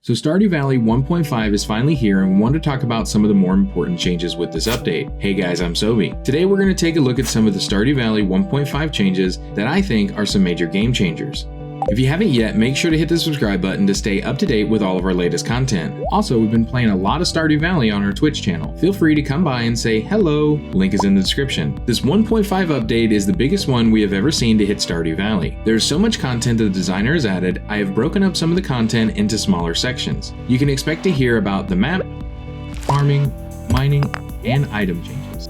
So Stardew Valley 1.5 is finally here, and we want to talk about some of the more important changes with this update. Hey guys, I'm Sobi. Today we're going to take a look at some of the Stardew Valley 1.5 changes that I think are some major game changers. If you haven't yet, make sure to hit the subscribe button to stay up to date with all of our latest content. Also, we've been playing a lot of Stardew Valley on our Twitch channel. Feel free to come by and say hello, link is in the description. This 1.5 update is the biggest one we have ever seen to hit Stardew Valley. There's so much content that the designer has added, I have broken up some of the content into smaller sections. You can expect to hear about the map, farming, mining, and item changes.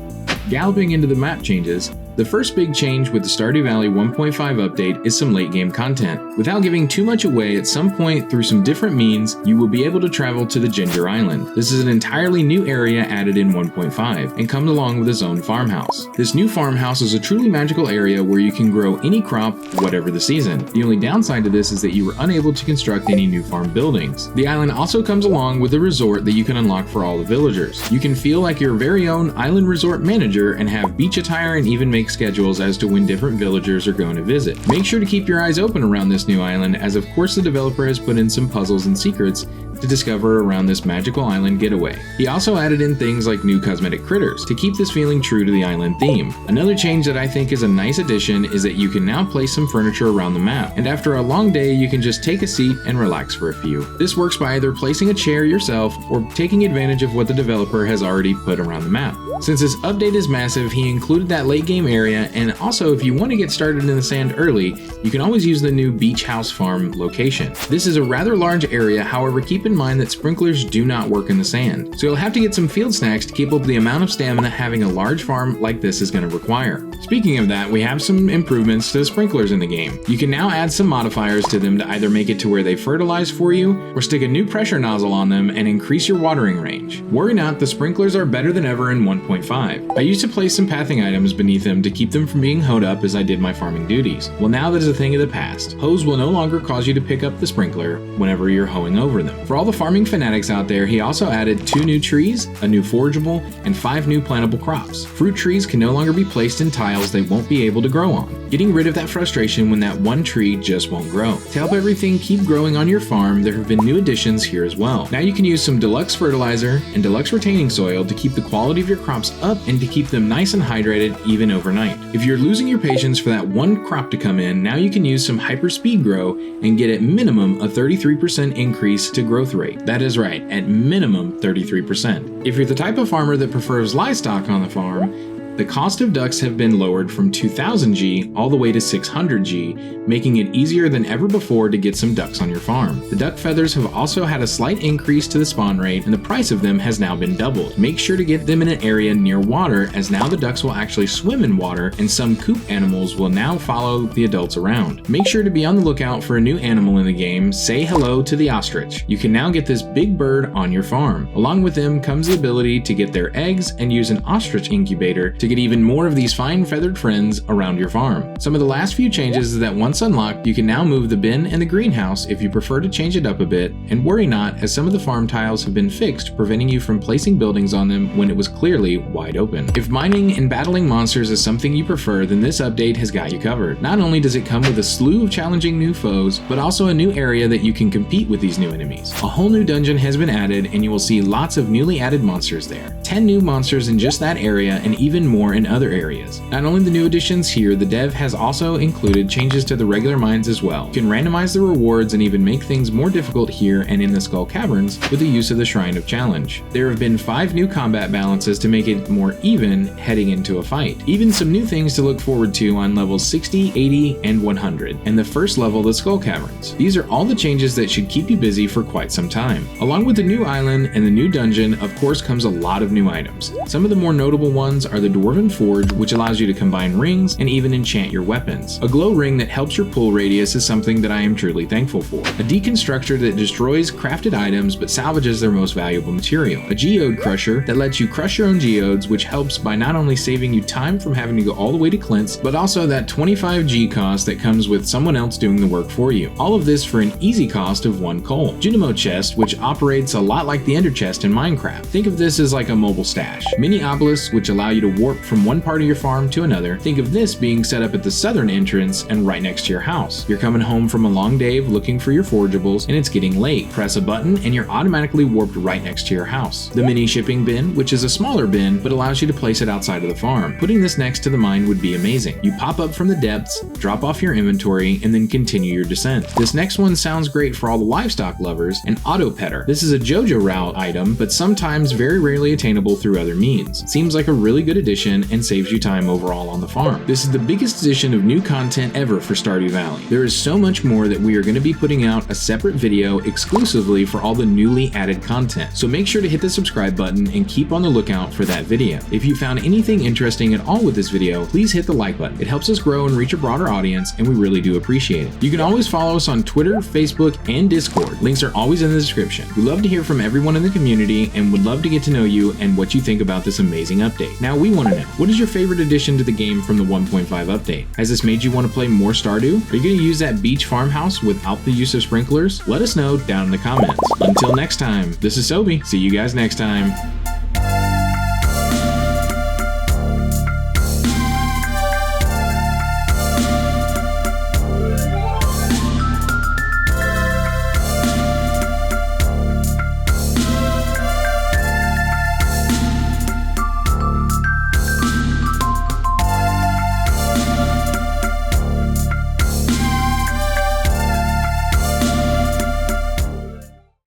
Galloping into the map changes, the first big change with the Stardew Valley 1.5 update is some late game content. Without giving too much away, at some point through some different means, you will be able to travel to the Ginger Island. This is an entirely new area added in 1.5 and comes along with its own farmhouse. This new farmhouse is a truly magical area where you can grow any crop, whatever the season. The only downside to this is that you were unable to construct any new farm buildings. The island also comes along with a resort that you can unlock for all the villagers. You can feel like your very own island resort manager and have beach attire and even make schedules as to when different villagers are going to visit. Make sure to keep your eyes open around this new island, as of course the developer has put in some puzzles and secrets to discover around this magical island getaway. He also added in things like new cosmetic critters to keep this feeling true to the island theme. Another change that I think is a nice addition is that you can now place some furniture around the map, and after a long day you can just take a seat and relax for a few. This works by either placing a chair yourself or taking advantage of what the developer has already put around the map. Since this update is massive, he included that late game area, and also if you want to get started in the sand early, you can always use the new Beach House Farm location. This is a rather large area, however keep in mind that sprinklers do not work in the sand, so you'll have to get some field snacks to keep up the amount of stamina having a large farm like this is going to require. Speaking of that, we have some improvements to the sprinklers in the game. You can now add some modifiers to them to either make it to where they fertilize for you, or stick a new pressure nozzle on them and increase your watering range. Worry not, the sprinklers are better than ever in 1.5. I used to place some pathing items beneath them to keep them from being hoed up as I did my farming duties. Well, now that is a thing of the past. Hoes will no longer cause you to pick up the sprinkler whenever you're hoeing over them. For all the farming fanatics out there, he also added 2 new trees, a new forageable, and 5 new plantable crops. Fruit trees can no longer be placed in tiles they won't be able to grow on, getting rid of that frustration when that one tree just won't grow. To help everything keep growing on your farm, there have been new additions here as well. Now you can use some deluxe fertilizer and deluxe retaining soil to keep the quality of your crops up and to keep them nice and hydrated even overnight. If you're losing your patience for that one crop to come in, now you can use some Hyperspeed Grow and get at minimum a 33% increase to growth rate. That is right, at minimum 33%. If you're the type of farmer that prefers livestock on the farm, the cost of ducks have been lowered from 2000G all the way to 600G, making it easier than ever before to get some ducks on your farm. The duck feathers have also had a slight increase to the spawn rate, and the price of them has now been doubled. Make sure to get them in an area near water, as now the ducks will actually swim in water, and some coop animals will now follow the adults around. Make sure to be on the lookout for a new animal in the game. Say hello to the ostrich. You can now get this big bird on your farm. Along with them comes the ability to get their eggs and use an ostrich incubator to get even more of these fine feathered friends around your farm. Some of the last few changes is that once unlocked, you can now move the bin and the greenhouse if you prefer to change it up a bit, and worry not, as some of the farm tiles have been fixed, preventing you from placing buildings on them when it was clearly wide open. If mining and battling monsters is something you prefer, then this update has got you covered. Not only does it come with a slew of challenging new foes, but also a new area that you can compete with these new enemies. A whole new dungeon has been added, and you will see lots of newly added monsters there. 10 new monsters in just that area, and even more in other areas. Not only the new additions here, the dev has also included changes to the regular mines as well. You can randomize the rewards and even make things more difficult here and in the Skull Caverns with the use of the Shrine of Challenge. There have been 5 new combat balances to make it more even heading into a fight. Even some new things to look forward to on levels 60, 80, and 100, and the first level, the Skull Caverns. These are all the changes that should keep you busy for quite some time. Along with the new island and the new dungeon, of course, comes a lot of new items. Some of the more notable ones are the Dwarven Forge, which allows you to combine rings and even enchant your weapons. A glow ring that helps your pull radius is something that I am truly thankful for. A deconstructor that destroys crafted items but salvages their most valuable material. A Geode Crusher that lets you crush your own geodes, which helps by not only saving you time from having to go all the way to Clint's, but also that 25G cost that comes with someone else doing the work for you. All of this for an easy cost of 1 coal. Ginamo chest, which operates a lot like the Ender chest in Minecraft. Think of this as like a mobile stash. Mini obelisks, which allow you to warp warp from one part of your farm to another, think of this being set up at the southern entrance and right next to your house. You're coming home from a long day of looking for your forageables and it's getting late. Press a button and you're automatically warped right next to your house. The mini shipping bin, which is a smaller bin but allows you to place it outside of the farm. Putting this next to the mine would be amazing. You pop up from the depths, drop off your inventory, and then continue your descent. This next one sounds great for all the livestock lovers, an auto petter. This is a JoJo route item, but sometimes very rarely attainable through other means. Seems like a really good addition and saves you time overall on the farm. This is the biggest addition of new content ever for Stardew Valley. There is so much more that we are going to be putting out a separate video exclusively for all the newly added content. So make sure to hit the subscribe button and keep on the lookout for that video. If you found anything interesting at all with this video, please hit the like button. It helps us grow and reach a broader audience, and we really do appreciate it. You can always follow us on Twitter, Facebook, and Discord. Links are always in the description. We love to hear from everyone in the community and would love to get to know you and what you think about this amazing update. Now we want to know, what is your favorite addition to the game from the 1.5 update? Has this made you want to play more Stardew? Are you going to use that beach farmhouse without the use of sprinklers? Let us know down in the comments. Until next time, this is Sobi. See you guys next time.